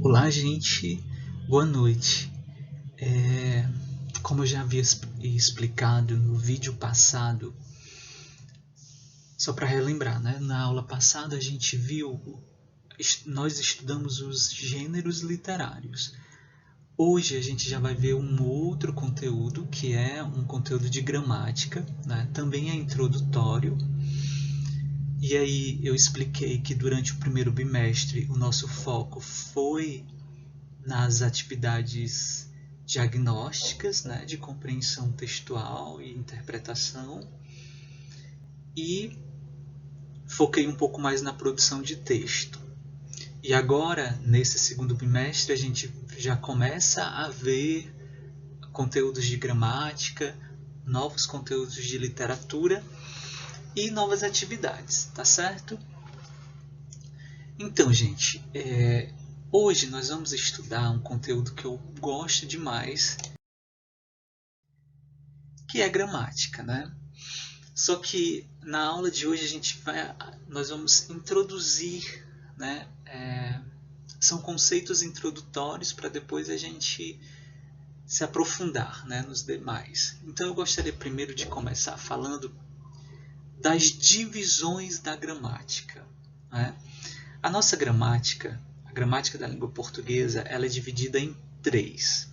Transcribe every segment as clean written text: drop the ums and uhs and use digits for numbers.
Olá, gente. Boa noite. Como eu já havia explicado no vídeo passado, só para relembrar, né? Na aula passada a gente viu, nós estudamos os gêneros literários. Hoje a gente já vai ver um outro conteúdo, que é um conteúdo de gramática, né? Também é introdutório. E aí eu expliquei que durante o primeiro bimestre o nosso foco foi nas atividades diagnósticas, né, de compreensão textual e interpretação, e foquei um pouco mais na produção de texto. E agora, nesse segundo bimestre, a gente já começa a ver conteúdos de gramática, novos conteúdos de literatura e novas atividades, tá certo? Então, gente, hoje nós vamos estudar um conteúdo que eu gosto demais, que é gramática, né? Só que na aula de hoje nós vamos introduzir, né? São conceitos introdutórios para depois a gente se aprofundar, né, nos demais. Então eu gostaria primeiro de começar falando das divisões da gramática, né? A nossa gramática, a gramática da língua portuguesa, ela é dividida em três.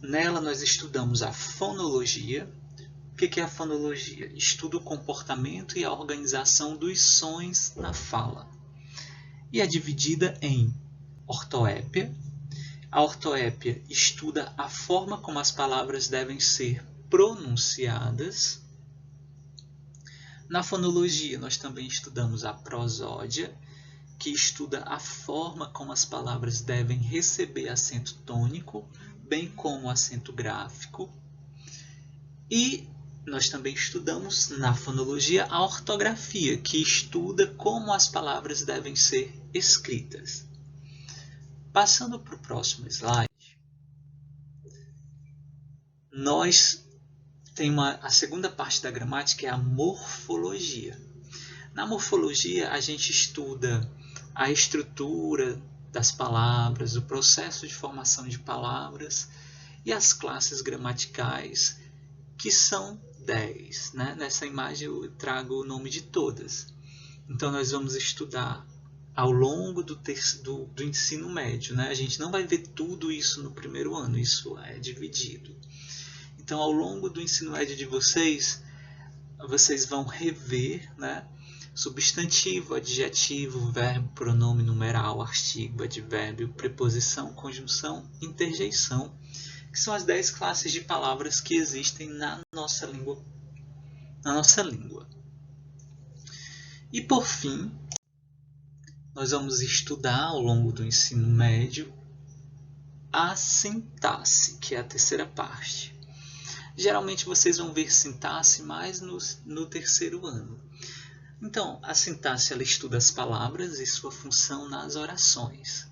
Nela nós estudamos a fonologia. O que é a fonologia? Estuda o comportamento e a organização dos sons na fala. E é dividida em ortoépia. A ortoépia estuda a forma como as palavras devem ser pronunciadas. Na fonologia, nós também estudamos a prosódia, que estuda a forma como as palavras devem receber acento tônico, bem como acento gráfico. E nós também estudamos na fonologia a ortografia, que estuda como as palavras devem ser escritas. Passando para o próximo slide, nós temos a segunda parte da gramática, é a morfologia. Na morfologia, a gente estuda a estrutura das palavras, o processo de formação de palavras e as classes gramaticais, que são 10. Né? Nessa imagem eu trago o nome de todas. Então nós vamos estudar ao longo do ensino médio. Né? A gente não vai ver tudo isso no primeiro ano, isso é dividido. Então ao longo do ensino médio de vocês vão rever, né? Substantivo, adjetivo, verbo, pronome numeral, artigo, advérbio, preposição, conjunção, interjeição, que são as 10 classes de palavras que existem na nossa língua. E por fim, nós vamos estudar ao longo do ensino médio a sintaxe, que é a terceira parte. Geralmente vocês vão ver sintaxe mais no terceiro ano. Então, a sintaxe ela estuda as palavras e sua função nas orações.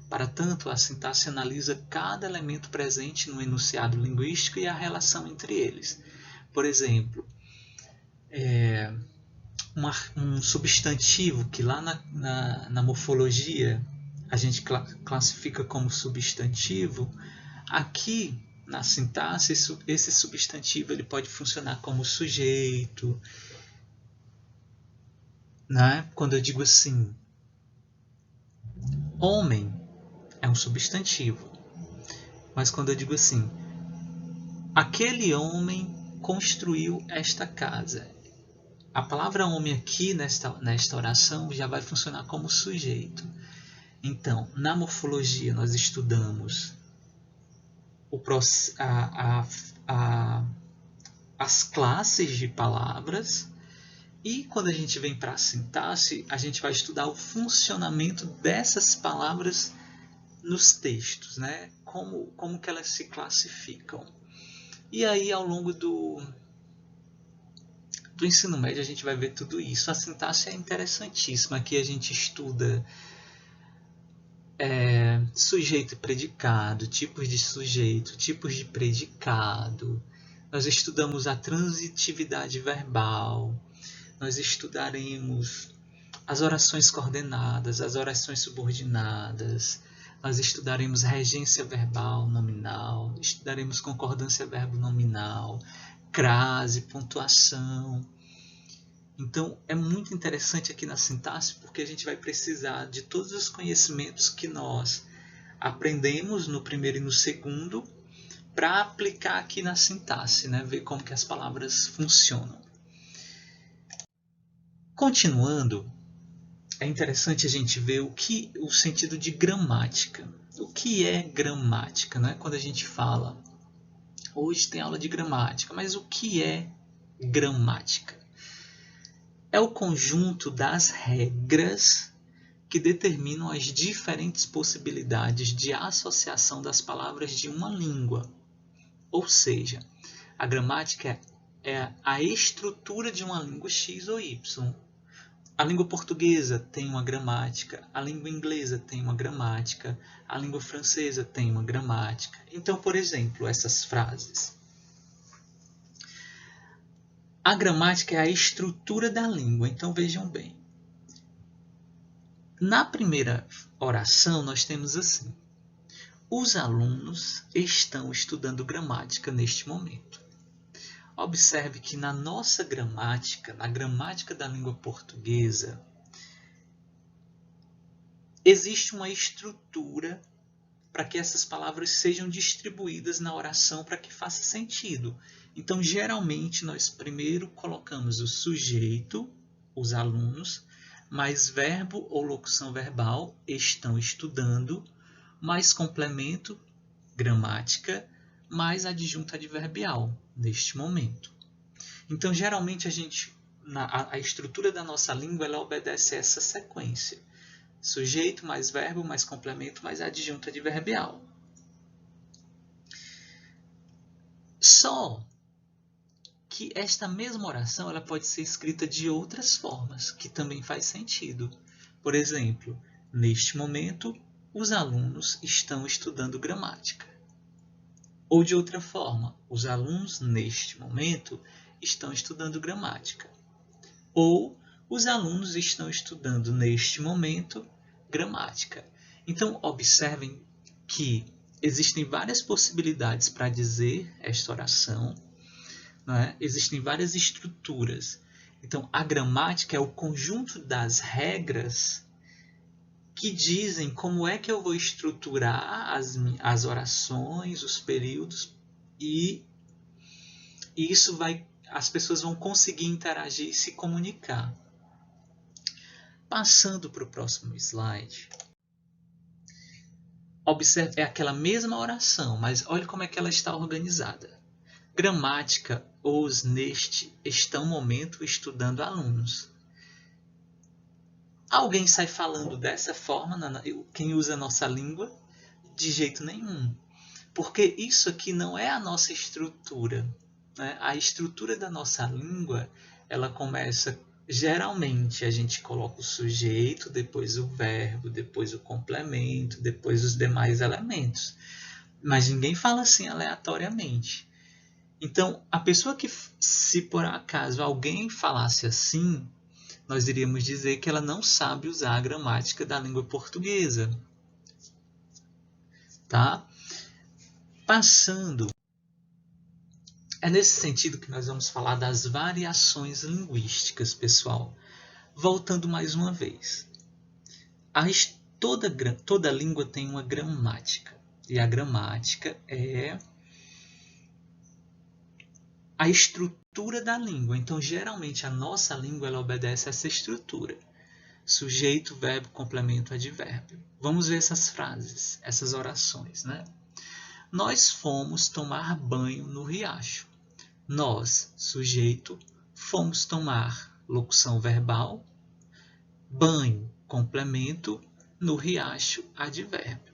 Para tanto, a sintaxe analisa cada elemento presente no enunciado linguístico e a relação entre eles. Por exemplo, um substantivo que lá na morfologia a gente classifica como substantivo, aqui na sintaxe esse substantivo ele pode funcionar como sujeito. Né? Quando eu digo assim, homem é um substantivo. Mas quando eu digo assim, aquele homem construiu esta casa, a palavra homem aqui nesta oração já vai funcionar como sujeito. Então, na morfologia nós estudamos as classes de palavras. E quando a gente vem para a sintaxe, a gente vai estudar o funcionamento dessas palavras nos textos, né? Como que elas se classificam. E aí, ao longo do ensino médio, a gente vai ver tudo isso. A sintaxe é interessantíssima. Aqui a gente estuda sujeito e predicado, tipos de sujeito, tipos de predicado. Nós estudamos a transitividade verbal. Nós estudaremos as orações coordenadas, as orações subordinadas. Nós estudaremos regência verbal nominal, estudaremos concordância verbo nominal, crase, pontuação. Então, é muito interessante aqui na sintaxe, porque a gente vai precisar de todos os conhecimentos que nós aprendemos no primeiro e no segundo, para aplicar aqui na sintaxe, né? Ver como que as palavras funcionam. Continuando, é interessante a gente ver o sentido de gramática. O que é gramática, né? Quando a gente fala, hoje tem aula de gramática, mas o que é gramática? É o conjunto das regras que determinam as diferentes possibilidades de associação das palavras de uma língua. Ou seja, a gramática é a estrutura de uma língua X ou Y. A língua portuguesa tem uma gramática, a língua inglesa tem uma gramática, a língua francesa tem uma gramática. Então, por exemplo, essas frases. A gramática é a estrutura da língua, então vejam bem. Na primeira oração, nós temos assim: os alunos estão estudando gramática neste momento. Observe que na nossa gramática, na gramática da língua portuguesa, existe uma estrutura para que essas palavras sejam distribuídas na oração para que faça sentido. Então, geralmente, nós primeiro colocamos o sujeito, os alunos, mais verbo ou locução verbal, estão estudando, mais complemento, gramática, mais adjunto adverbial, neste momento. Então, geralmente, a estrutura da nossa língua ela obedece a essa sequência. Sujeito, mais verbo, mais complemento, mais adjunto adverbial. Só que esta mesma oração ela pode ser escrita de outras formas, que também faz sentido. Por exemplo, neste momento, os alunos estão estudando gramática. Ou de outra forma, os alunos, neste momento, estão estudando gramática. Ou os alunos estão estudando, neste momento, gramática. Então, observem que existem várias possibilidades para dizer esta oração, não é? Existem várias estruturas. Então, a gramática é o conjunto das regras que dizem como é que eu vou estruturar as orações, os períodos, e isso as pessoas vão conseguir interagir e se comunicar. Passando para o próximo slide. Observe, é aquela mesma oração, mas olha como é que ela está organizada. Gramática, os neste, estão momento estudando alunos. Alguém sai falando dessa forma, quem usa a nossa língua? De jeito nenhum. Porque isso aqui não é a nossa estrutura, né? A estrutura da nossa língua, ela começa, geralmente, a gente coloca o sujeito, depois o verbo, depois o complemento, depois os demais elementos. Mas ninguém fala assim aleatoriamente. Então, a pessoa que, se por acaso alguém falasse assim, nós iríamos dizer que ela não sabe usar a gramática da língua portuguesa. Tá? Passando, é nesse sentido que nós vamos falar das variações linguísticas, pessoal. Voltando mais uma vez. Toda língua tem uma gramática. E a gramática é a estrutura da língua. Então, geralmente, a nossa língua ela obedece a essa estrutura. Sujeito, verbo, complemento, advérbio. Vamos ver essas frases, essas orações, né? Nós fomos tomar banho no riacho. Nós, sujeito, fomos tomar, locução verbal, banho, complemento, no riacho, advérbio.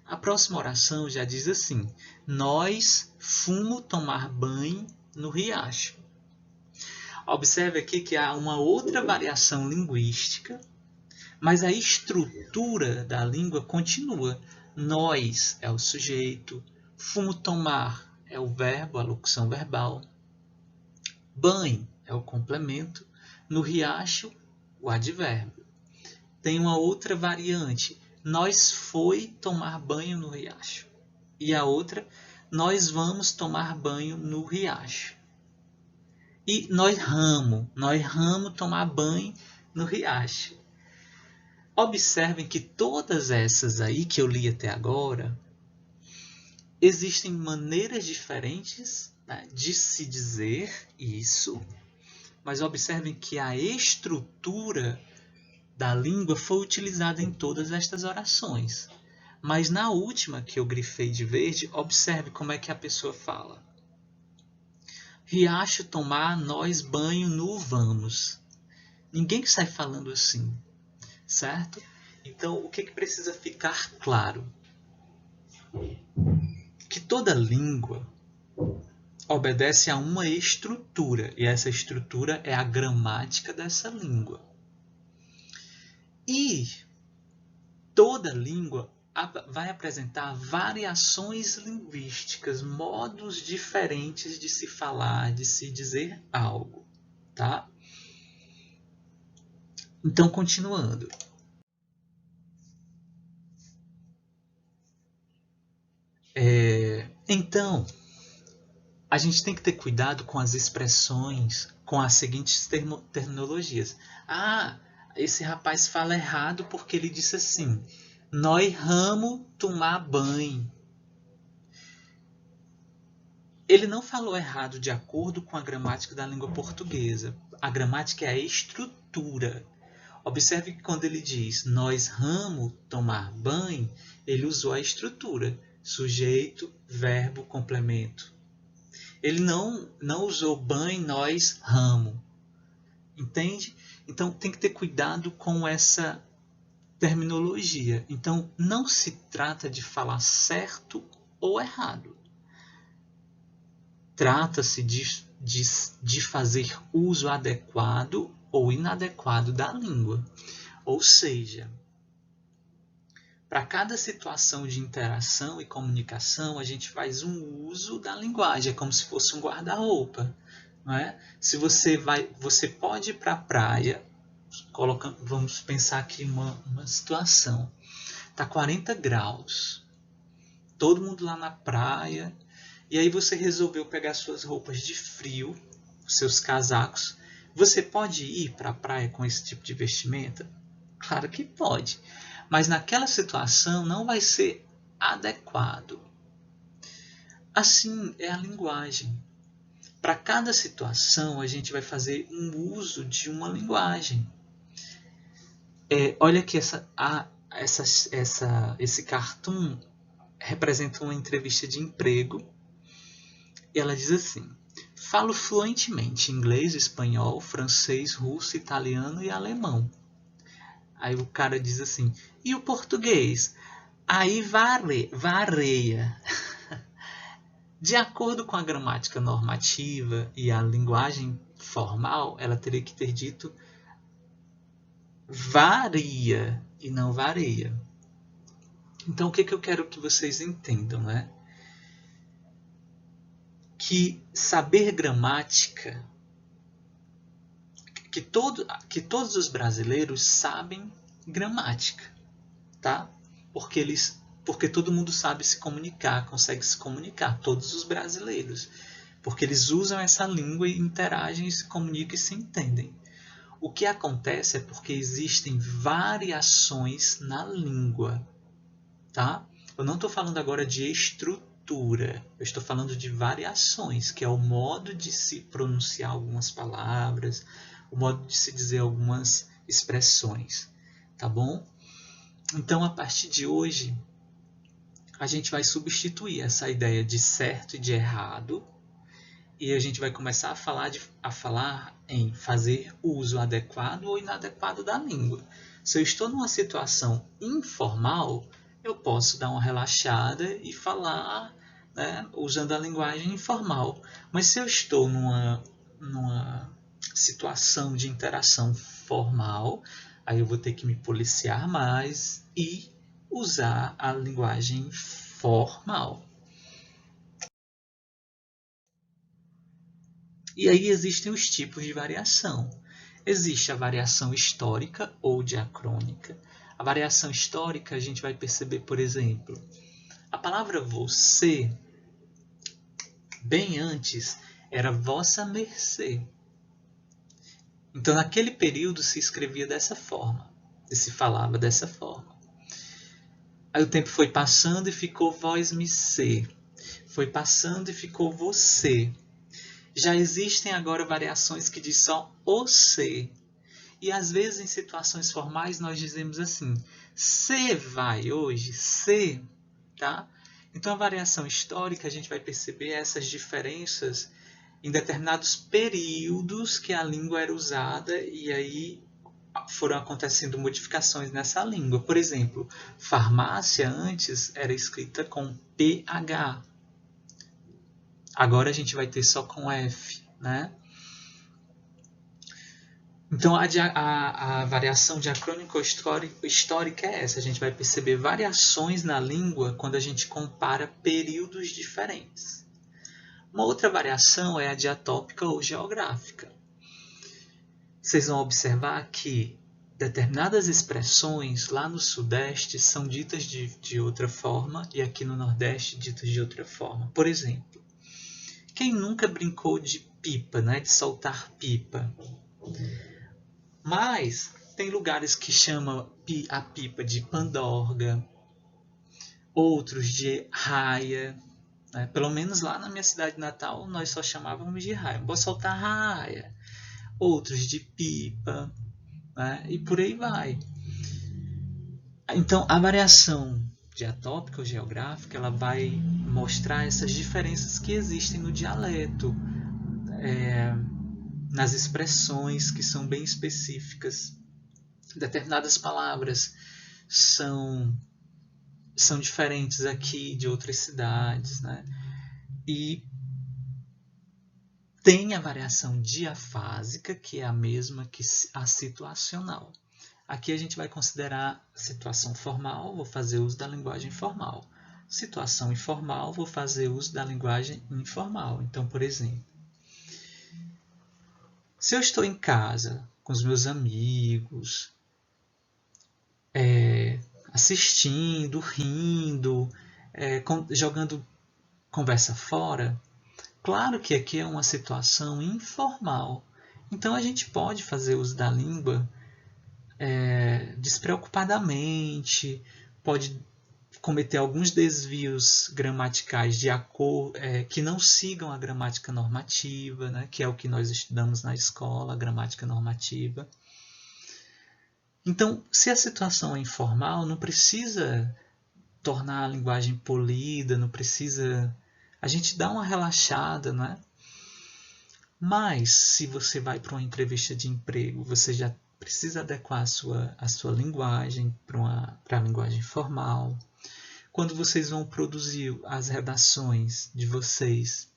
A próxima oração já diz assim: nós fomos tomar banho no riacho. Observe aqui que há uma outra variação linguística, mas a estrutura da língua continua. Nós é o sujeito, fomos tomar é o verbo, a locução verbal, banho é o complemento, no riacho o advérbio. Tem uma outra variante. Nós foi tomar banho no riacho. E a outra, nós vamos tomar banho no riacho. E nós ramos tomar banho no riacho. Observem que todas essas aí que eu li até agora, existem maneiras diferentes, né, de se dizer isso, mas observem que a estrutura da língua foi utilizada em todas estas orações. Mas na última, que eu grifei de verde, observe como é que a pessoa fala. Riacho tomar, nós banho no vamos. Ninguém sai falando assim, certo? Então, o que precisa ficar claro? Que toda língua obedece a uma estrutura, e essa estrutura é a gramática dessa língua. E toda língua vai apresentar variações linguísticas, modos diferentes de se falar, de se dizer algo, tá? Então, continuando. Então, a gente tem que ter cuidado com as expressões, com as seguintes terminologias. Ah, esse rapaz fala errado porque ele disse assim: nós ramos tomar banho. Ele não falou errado de acordo com a gramática da língua portuguesa. A gramática é a estrutura. Observe que quando ele diz nós ramos tomar banho, ele usou a estrutura. Sujeito, verbo, complemento. Ele não usou banho, nós, ramo. Entende? Então tem que ter cuidado com essa terminologia. Então não se trata de falar certo ou errado. Trata-se de fazer uso adequado ou inadequado da língua. Ou seja, para cada situação de interação e comunicação, a gente faz um uso da linguagem, é como se fosse um guarda-roupa. Não é? Se você pode ir para a praia, vamos pensar aqui uma situação. Está 40 graus, todo mundo lá na praia, e aí você resolveu pegar suas roupas de frio, seus casacos. Você pode ir para a praia com esse tipo de vestimenta? Claro que pode, mas naquela situação não vai ser adequado. Assim é a linguagem. Para cada situação, a gente vai fazer um uso de uma linguagem. Olha que esse cartoon representa uma entrevista de emprego. E ela diz assim: falo fluentemente inglês, espanhol, francês, russo, italiano e alemão. Aí o cara diz assim: e o português? Aí vareia. De acordo com a gramática normativa e a linguagem formal, ela teria que ter dito varia e não vareia. Então, o que eu quero que vocês entendam, né? Que saber gramática, que todos os brasileiros sabem gramática, tá? Porque todo mundo sabe se comunicar, consegue se comunicar, todos os brasileiros. Porque eles usam essa língua e interagem, se comunicam e se entendem. O que acontece é porque existem variações na língua, tá? Eu não estou falando agora de estrutura, eu estou falando de variações, que é o modo de se pronunciar algumas palavras, o modo de se dizer algumas expressões, tá bom? Então, a partir de hoje, a gente vai substituir essa ideia de certo e de errado, e a gente vai começar a falar em fazer uso adequado ou inadequado da língua. Se eu estou numa situação informal, eu posso dar uma relaxada e falar, né, usando a linguagem informal. Mas se eu estou numa situação de interação formal, aí eu vou ter que me policiar mais e usar a linguagem formal. E aí existem os tipos de variação. Existe a variação histórica ou diacrônica. A variação histórica a gente vai perceber, por exemplo, a palavra você, bem antes, era vossa mercê. Então, naquele período se escrevia dessa forma, e se falava dessa forma. Aí o tempo foi passando e ficou vós me ser. Foi passando e ficou você. Já existem agora variações que diz só o ser. E às vezes em situações formais nós dizemos assim, você vai hoje, você, tá? Então a variação histórica a gente vai perceber essas diferenças em determinados períodos que a língua era usada e aí foram acontecendo modificações nessa língua. Por exemplo, farmácia antes era escrita com PH. Agora a gente vai ter só com F, né? Então a variação diacrônico-histórica é essa. A gente vai perceber variações na língua quando a gente compara períodos diferentes. Uma outra variação é a diatópica ou geográfica. Vocês vão observar que determinadas expressões lá no Sudeste são ditas de outra forma e aqui no Nordeste ditas de outra forma. Por exemplo, quem nunca brincou de pipa, né, de soltar pipa? Mas tem lugares que chamam a pipa de pandorga, outros de raia. Né? Pelo menos lá na minha cidade natal nós só chamávamos de raia. Vou soltar raia. Outros de pipa. Né? E por aí vai. Então a variação diatópica ou geográfica ela vai mostrar essas diferenças que existem no dialeto. Nas expressões que são bem específicas. Determinadas palavras são diferentes aqui de outras cidades, né? E tem a variação diafásica, que é a mesma que a situacional. Aqui a gente vai considerar situação formal, vou fazer uso da linguagem formal. Situação informal, vou fazer uso da linguagem informal. Então, por exemplo, se eu estou em casa com os meus amigos, assistindo, rindo, jogando conversa fora, claro que aqui é uma situação informal. Então a gente pode fazer uso da língua despreocupadamente, pode cometer alguns desvios gramaticais que não sigam a gramática normativa, né, que é o que nós estudamos na escola, a gramática normativa. Então, se a situação é informal, não precisa tornar a linguagem polida, não precisa... A gente dá uma relaxada, né? Mas, se você vai para uma entrevista de emprego, você já precisa adequar a sua linguagem para a linguagem formal. Quando vocês vão produzir as redações de vocês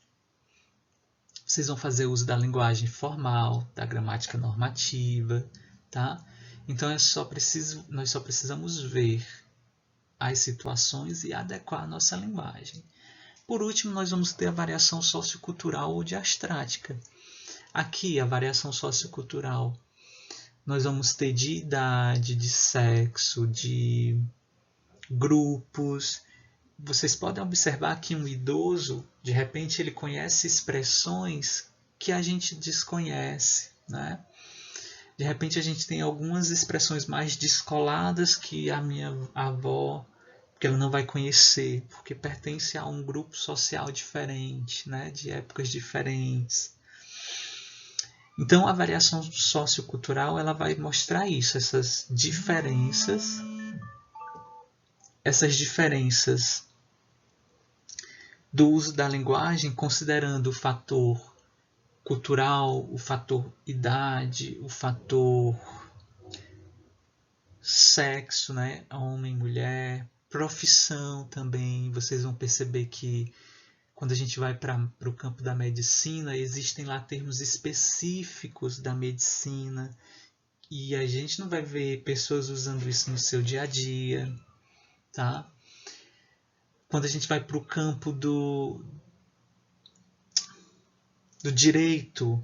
vão fazer uso da linguagem formal, da gramática normativa, tá? Então nós só precisamos ver as situações e adequar a nossa linguagem. Por último, nós vamos ter a variação sociocultural ou diastrática. Aqui, a variação sociocultural, nós vamos ter de idade, de sexo, de grupos. Vocês podem observar que um idoso, de repente, ele conhece expressões que a gente desconhece, né? De repente a gente tem algumas expressões mais descoladas que a minha avó, que ela não vai conhecer, porque pertence a um grupo social diferente, né? De épocas diferentes. Então a variação sociocultural ela vai mostrar isso, essas diferenças do uso da linguagem, considerando o fator cultural, o fator idade, o fator sexo, né? Homem, mulher, profissão também. Vocês vão perceber que quando a gente vai para o campo da medicina, existem lá termos específicos da medicina e a gente não vai ver pessoas usando isso no seu dia a dia, tá? Quando a gente vai para o campo do direito,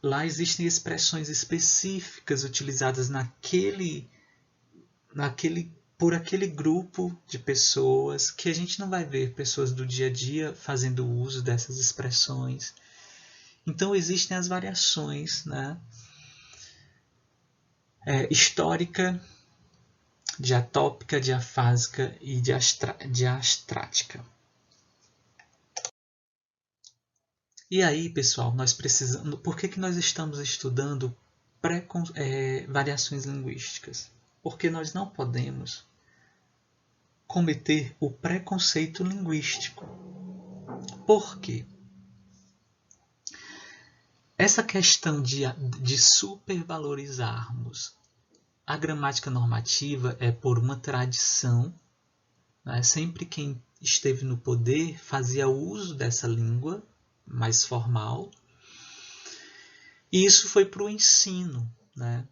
Lá existem expressões específicas utilizadas por aquele grupo de pessoas que a gente não vai ver pessoas do dia a dia fazendo uso dessas expressões. Então existem as variações, né? Histórica, diatópica, diafásica e diastrática. E aí, pessoal, nós precisamos. Por que nós estamos estudando variações linguísticas? Porque nós não podemos cometer o preconceito linguístico. Por quê? Essa questão de supervalorizarmos a gramática normativa é por uma tradição, né? Sempre quem esteve no poder fazia uso dessa língua mais formal, e isso foi para o ensino, né?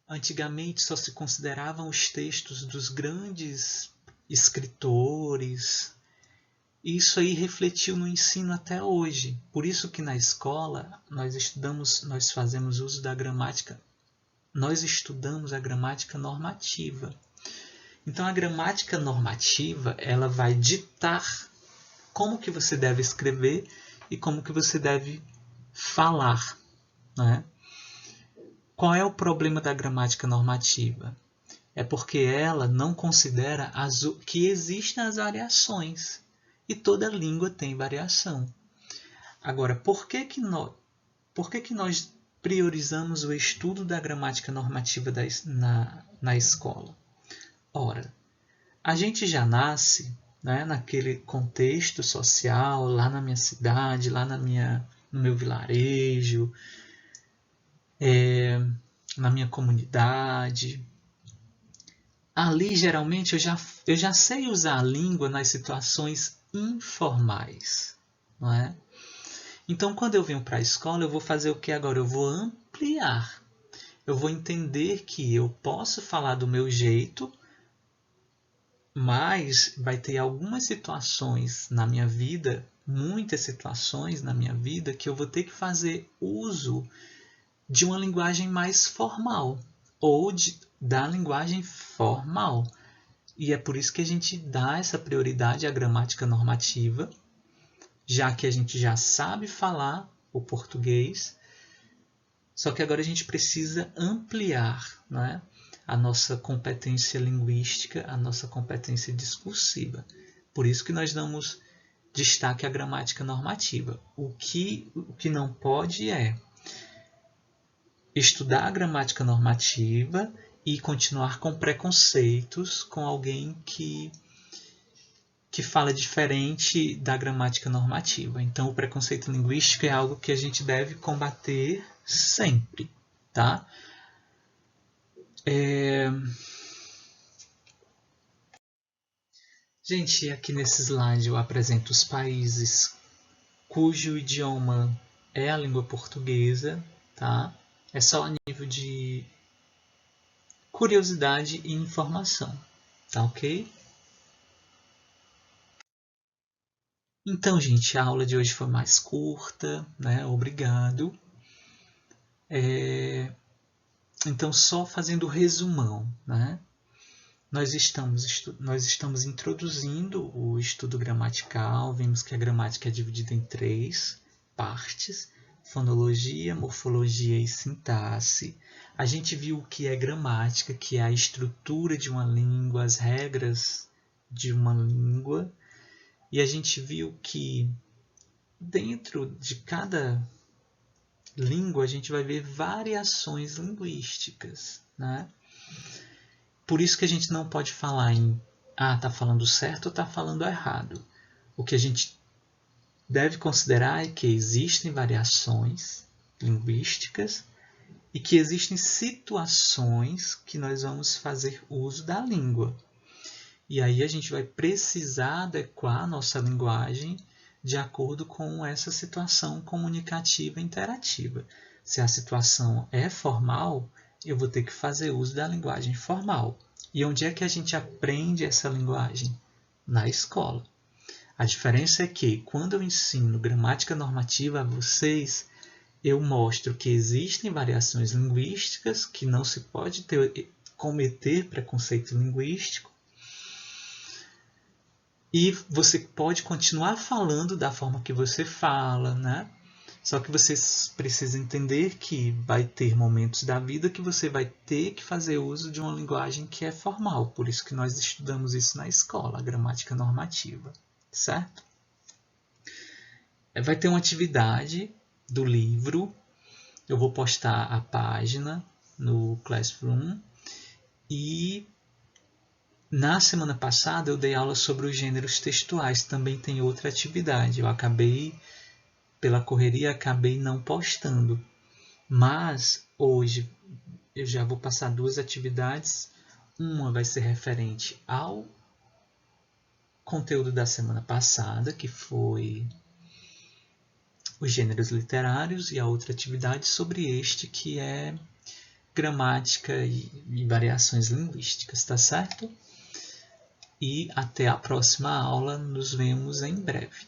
Antigamente só se consideravam os textos dos grandes escritores. Isso aí refletiu no ensino até hoje. Por isso que na escola nós fazemos uso da gramática, nós estudamos a gramática normativa. Então a gramática normativa, ela vai ditar como que você deve escrever e como que você deve falar, né? Qual é o problema da gramática normativa? É porque ela não considera que existem as variações. E toda língua tem variação. Agora, por que nós priorizamos o estudo da gramática normativa na escola? Ora, a gente já nasce, né, naquele contexto social, lá na minha cidade, lá no meu vilarejo, na minha comunidade. Ali, geralmente, eu já sei usar a língua nas situações informais, não é? Então, quando eu venho para a escola, eu vou fazer o que agora? Eu vou ampliar. Eu vou entender que eu posso falar do meu jeito, mas vai ter algumas situações na minha vida, muitas situações na minha vida, que eu vou ter que fazer uso de uma linguagem mais formal, ou da linguagem formal. E é por isso que a gente dá essa prioridade à gramática normativa, já que a gente já sabe falar o português, só que agora a gente precisa ampliar, né, a nossa competência linguística, a nossa competência discursiva. Por isso que nós damos destaque à gramática normativa. O que não pode é estudar a gramática normativa e continuar com preconceitos com alguém que fala diferente da gramática normativa. Então, o preconceito linguístico é algo que a gente deve combater sempre, tá? Gente, aqui nesse slide eu apresento os países cujo idioma é a língua portuguesa, tá? É só a nível de curiosidade e informação, tá ok? Então, gente, a aula de hoje foi mais curta, né? Obrigado. Então, só fazendo o resumão, né? Nós estamos introduzindo o estudo gramatical, vimos que a gramática é dividida em 3 partes: fonologia, morfologia e sintaxe. A gente viu o que é gramática, que é a estrutura de uma língua, as regras de uma língua. E a gente viu que dentro de cada língua a gente vai ver variações linguísticas, né? Por isso que a gente não pode falar em tá falando certo ou tá falando errado. O que a gente deve considerar é que existem variações linguísticas e que existem situações que nós vamos fazer uso da língua. E aí a gente vai precisar adequar a nossa linguagem de acordo com essa situação comunicativa e interativa. Se a situação é formal, eu vou ter que fazer uso da linguagem formal. E onde é que a gente aprende essa linguagem? Na escola. A diferença é que, quando eu ensino gramática normativa a vocês, eu mostro que existem variações linguísticas, que não se pode cometer preconceito linguístico, e você pode continuar falando da forma que você fala, né? Só que você precisa entender que vai ter momentos da vida que você vai ter que fazer uso de uma linguagem que é formal. Por isso que nós estudamos isso na escola, a gramática normativa, certo? Vai ter uma atividade do livro, eu vou postar a página no Classroom, e na semana passada eu dei aula sobre os gêneros textuais, também tem outra atividade, pela correria, acabei não postando, mas hoje eu já vou passar 2 atividades, uma vai ser referente ao conteúdo da semana passada, que foi os gêneros literários, e a outra atividade sobre este, que é gramática e variações linguísticas, tá certo? E até a próxima aula, nos vemos em breve.